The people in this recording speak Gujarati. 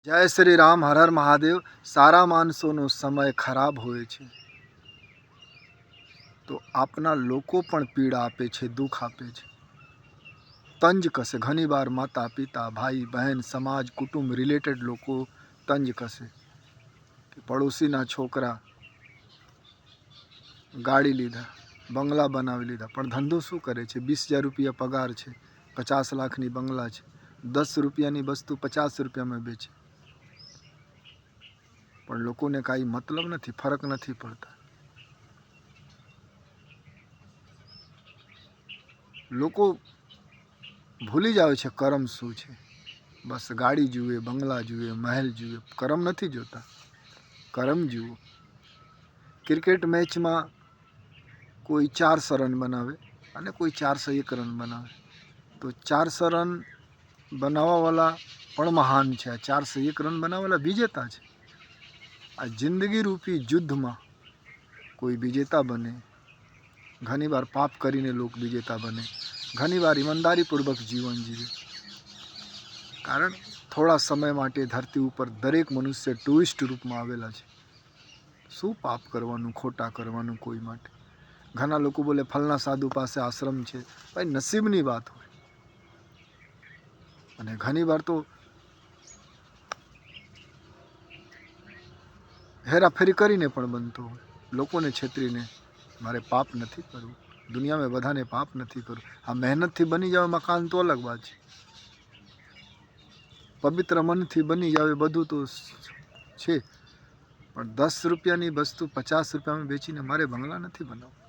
જય શ્રી રામ, હર હર મહાદેવ. સારા માણસોનો સમય ખરાબ હોય છે તો આપના લોકો પણ પીડા આપે છે, દુઃખ આપે છે, તંજ કસે. ઘણીવાર માતા પિતા, ભાઈ બહેન, સમાજ, કુટુંબ, રિલેટેડ લોકો તંજ કસે કે પડોશીના છોકરા ગાડી લીધા, બંગલા બનાવી લીધા, પણ ધંધો શું કરે છે? 20,000 રૂપિયા પગાર છે, 50 લાખની બંગલા છે, 10 રૂપિયાની વસ્તુ 50 રૂપિયામાં બેચે, પણ લોકોને કાંઈ મતલબ નથી, ફરક નથી પડતા. લોકો ભૂલી જાય છે કરમ શું છે. બસ ગાડી જુએ, બંગલા જુએ, મહેલ જુએ, કરમ નથી જોતા. કરમ જુઓ. ક્રિકેટ મેચમાં કોઈ 400 રન બનાવે અને કોઈ 401 રન બનાવે, તો 400 રન બનાવવાવાળા પણ મહાન છે, આ 401 રન બનાવવાવાળા વિજેતા છે. આ જિંદગી રૂપી યુદ્ધમાં કોઈ વિજેતા બને, ઘણીવાર પાપ કરીને લોક વિજેતા બને, ઘણીવાર ઈમાનદારીપૂર્વક જીવન જીવે. કારણ થોડા સમય માટે ધરતી ઉપર દરેક મનુષ્ય ટુરિસ્ટ રૂપમાં આવેલા છે. શું પાપ કરવાનું, ખોટા કરવાનું કોઈ માટે? ઘણા લોકો બોલે ફલના સાધુ પાસે આશ્રમ છે. ભાઈ નસીબની વાત હોય, અને ઘણીવાર તો હેરાફેરી કરીને પણ બનતો હોય, લોકોને છેતરીને. મારે પાપ નથી કરવું, દુનિયામાં બધાને પાપ નથી કરવું. આ મહેનતથી બની જાવ મકાન તો અલગ વાત છે, પવિત્ર મનથી બની જાવ એ બધું તો છે, પણ 10 રૂપિયાની વસ્તુ 50 રૂપિયામાં વેચીને મારે બંગલા નથી બનાવવા.